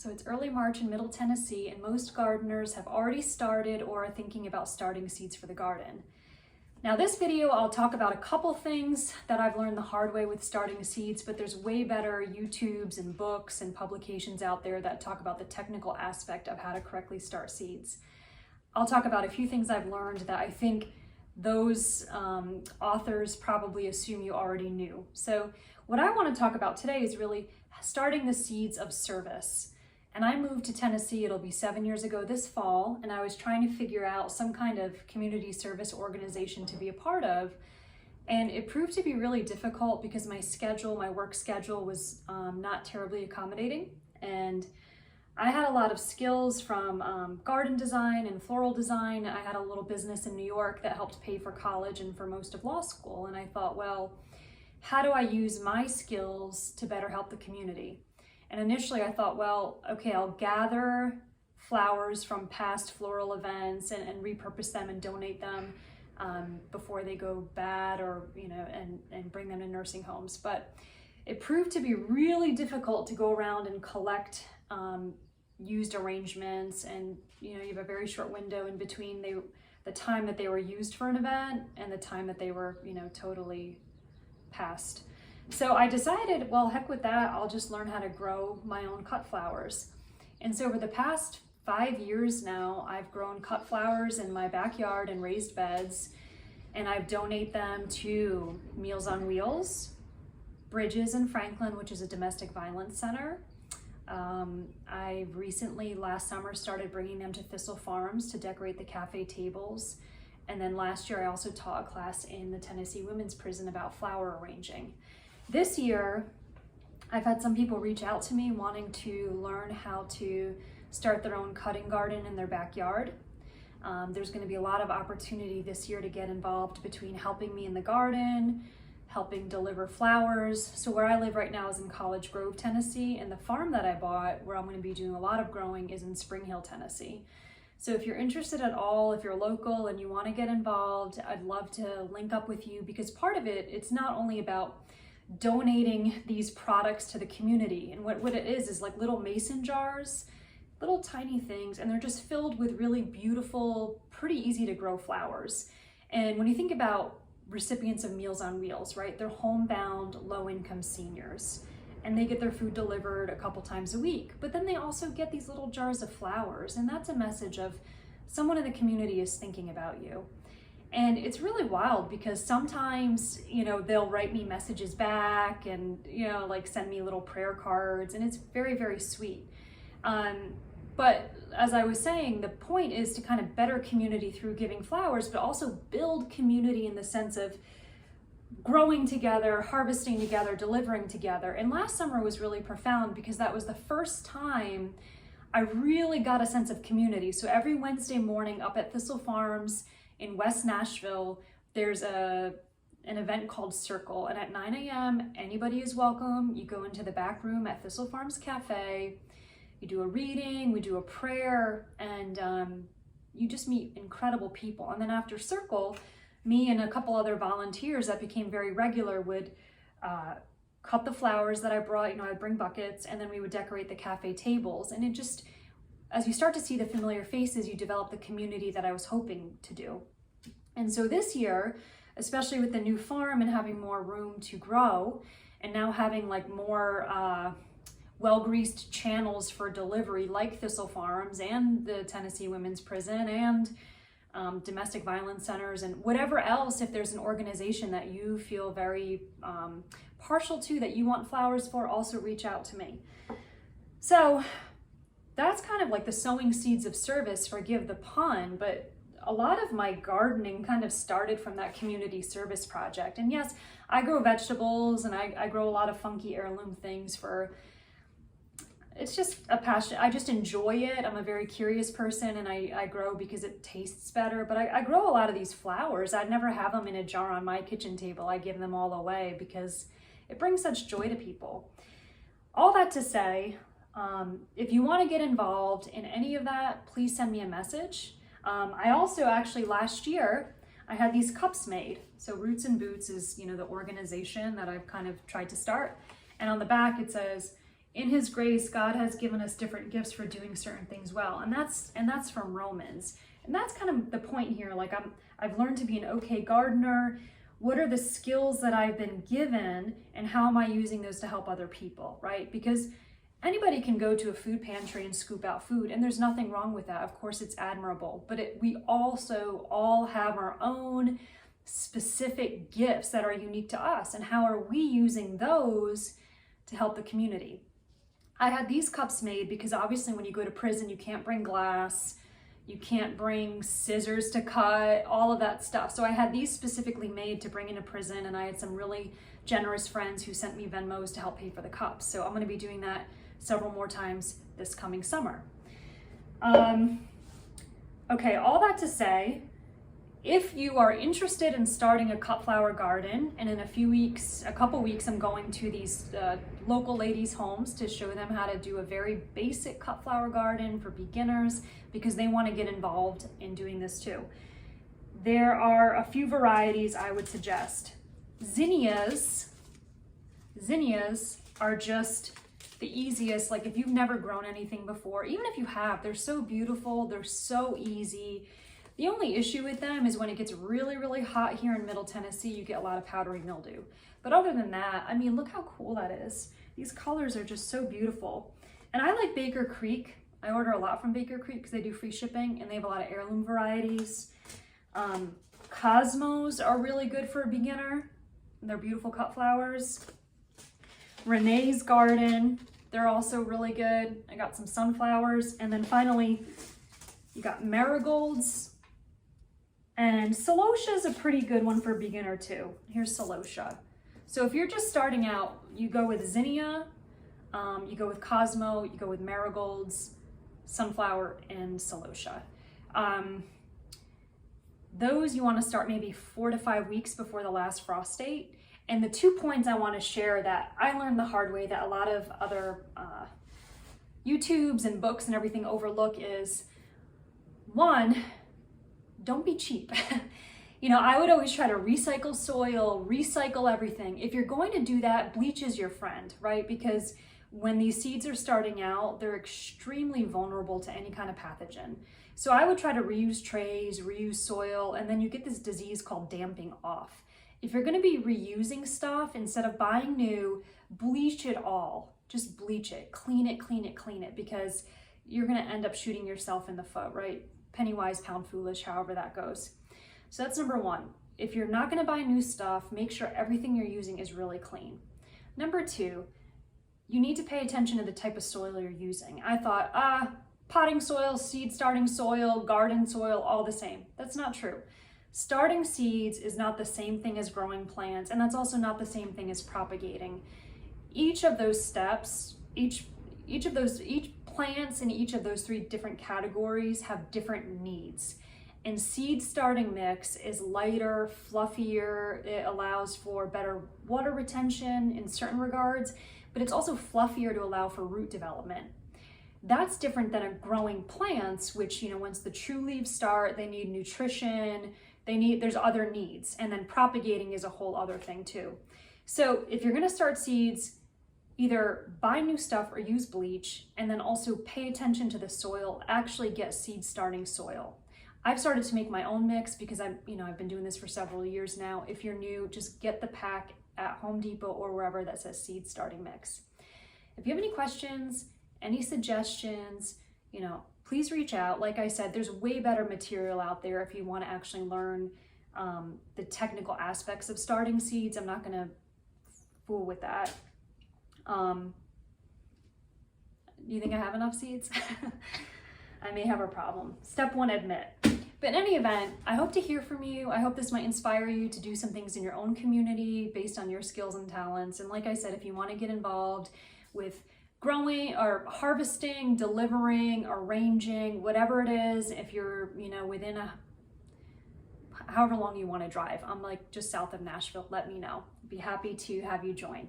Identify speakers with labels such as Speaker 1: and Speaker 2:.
Speaker 1: So it's early March in Middle Tennessee, and most gardeners have already started or are thinking about starting seeds for the garden. Now this video, I'll talk about a couple things that I've learned the hard way with starting seeds, but there's way better YouTubes and books and publications out there that talk about the technical aspect of how to correctly start seeds. I'll talk about a few things I've learned that I think those authors probably assume you already knew. So what I want to talk about today is really starting the seeds of service. And I moved to Tennessee, it'll be 7 years ago this fall, and I was trying to figure out some kind of community service organization to be a part of. And it proved to be really difficult because my work schedule was not terribly accommodating. And I had a lot of skills from garden design and floral design. I had a little business in New York that helped pay for college and for most of law school. And I thought, well, how do I use my skills to better help the community? And initially I thought, well, okay, I'll gather flowers from past floral events and repurpose them and donate them before they go bad, or, and bring them to nursing homes. But it proved to be really difficult to go around and collect used arrangements, and you have a very short window in between the time that they were used for an event and the time that they were totally past. So I decided, well, heck with that, I'll just learn how to grow my own cut flowers. And so over the past 5 years now, I've grown cut flowers in my backyard in raised beds, and I've donated them to Meals on Wheels, Bridges in Franklin, which is a domestic violence center. I recently, last summer, started bringing them to Thistle Farms to decorate the cafe tables. And then last year, I also taught a class in the Tennessee Women's Prison about flower arranging. This year, I've had some people reach out to me wanting to learn how to start their own cutting garden in their backyard. There's going to be a lot of opportunity this year to get involved between helping me in the garden, helping deliver flowers. So where I live right now is in College Grove, Tennessee, and the farm that I bought, where I'm going to be doing a lot of growing, is in Spring Hill, Tennessee. So if you're interested at all, if you're local and you want to get involved, I'd love to link up with you, because part of it's not only about donating these products to the community. And what it is like little mason jars, little tiny things, and they're just filled with really beautiful, pretty easy to grow flowers. And when you think about recipients of Meals on Wheels, right, they're homebound, low-income seniors, and they get their food delivered a couple times a week. But then they also get these little jars of flowers, and that's a message of someone in the community is thinking about you. And it's really wild because sometimes, they'll write me messages back and, like send me little prayer cards, and it's very, very sweet. But as I was saying, the point is to kind of better community through giving flowers, but also build community in the sense of growing together, harvesting together, delivering together. And last summer was really profound because that was the first time I really got a sense of community. So every Wednesday morning up at Thistle Farms in West Nashville, there's an event called Circle, and at 9 a.m. anybody is welcome. You go into the back room at Thistle Farms Cafe, you do a reading, we do a prayer, and you just meet incredible people. And then after Circle, me and a couple other volunteers that became very regular would cut the flowers that I brought. I'd bring buckets, and then we would decorate the cafe tables. And it just, as you start to see the familiar faces, you develop the community that I was hoping to do. And so this year, especially with the new farm and having more room to grow, and now having like more well-greased channels for delivery like Thistle Farms and the Tennessee Women's Prison and domestic violence centers and whatever else, if there's an organization that you feel very partial to, that you want flowers for, also reach out to me. So that's kind of like the sowing seeds of service, forgive the pun, but a lot of my gardening kind of started from that community service project. And yes, I grow vegetables and I grow a lot of funky heirloom things it's just a passion. I just enjoy it. I'm a very curious person, and I grow because it tastes better. But I grow a lot of these flowers. I'd never have them in a jar on my kitchen table. I give them all away because it brings such joy to people. All that to say, if you want to get involved in any of that, please send me a message. I also actually last year, I had these cups made. So Roots and Boots is, the organization that I've kind of tried to start. And on the back it says, in his grace, God has given us different gifts for doing certain things well. And that's from Romans. And that's kind of the point here. Like I've learned to be an okay gardener. What are the skills that I've been given and how am I using those to help other people, right? Because anybody can go to a food pantry and scoop out food, and there's nothing wrong with that. Of course, it's admirable, but we also all have our own specific gifts that are unique to us, and how are we using those to help the community? I had these cups made because obviously when you go to prison, you can't bring glass, you can't bring scissors to cut, all of that stuff. So I had these specifically made to bring into prison, and I had some really generous friends who sent me Venmos to help pay for the cups. So I'm going to be doing that several more times this coming summer. Okay, all that to say, if you are interested in starting a cut flower garden, and in a couple weeks, I'm going to these local ladies' homes to show them how to do a very basic cut flower garden for beginners, because they want to get involved in doing this too. There are a few varieties I would suggest. Zinnias are just the easiest. Like if you've never grown anything before, even if you have, they're so beautiful, they're so easy. The only issue with them is when it gets really, really hot here in Middle Tennessee, you get a lot of powdery mildew. But other than that, I mean, look how cool that is. These colors are just so beautiful. And I like Baker Creek. I order a lot from Baker Creek because they do free shipping and they have a lot of heirloom varieties. Cosmos are really good for a beginner. They're beautiful cut flowers. Renee's Garden, they're also really good. I got some sunflowers. And then finally, you got marigolds. And celosia is a pretty good one for a beginner too. Here's celosia. So if you're just starting out, you go with zinnia, you go with Cosmo, you go with marigolds, sunflower, and celosia. Those you want to start maybe 4 to 5 weeks before the last frost date. And the 2 points I want to share that I learned the hard way that a lot of other YouTubes and books and everything overlook is, one, don't be cheap. You know, I would always try to recycle soil, recycle everything. If you're going to do that, bleach is your friend, right? Because when these seeds are starting out, they're extremely vulnerable to any kind of pathogen. So I would try to reuse trays, reuse soil, and then you get this disease called damping off. If you're going to be reusing stuff, instead of buying new, bleach it all. Just bleach it, clean it, clean it, clean it, because you're going to end up shooting yourself in the foot, right? Penny wise, pound foolish, however that goes. So that's number one. If you're not going to buy new stuff, make sure everything you're using is really clean. Number two, you need to pay attention to the type of soil you're using. I thought, potting soil, seed starting soil, garden soil, all the same. That's not true. Starting seeds is not the same thing as growing plants, and that's also not the same thing as propagating. Each of those steps, each plants in each of those 3 different categories have different needs. And seed starting mix is lighter, fluffier. It allows for better water retention in certain regards, but it's also fluffier to allow for root development. That's different than a growing plants, which, you know, once the true leaves start, they need nutrition, there's other needs. And then propagating is a whole other thing too. So if you're going to start seeds, either buy new stuff or use bleach, and then also pay attention to the soil. Actually get seed starting soil. I've started to make my own mix because I've been doing this for several years now. If you're new, just get the pack at Home Depot or wherever that says seed starting mix. If you have any questions, any suggestions, please reach out. Like I said, there's way better material out there if you want to actually learn the technical aspects of starting seeds. I'm not going to fool with that. Do you think I have enough seeds? I may have a problem. Step 1, admit. But in any event, I hope to hear from you. I hope this might inspire you to do some things in your own community based on your skills and talents. And like I said, if you want to get involved with growing or harvesting, delivering, arranging, whatever it is, if you're, within however long you want to drive, I'm like just south of Nashville, let me know. Be happy to have you join.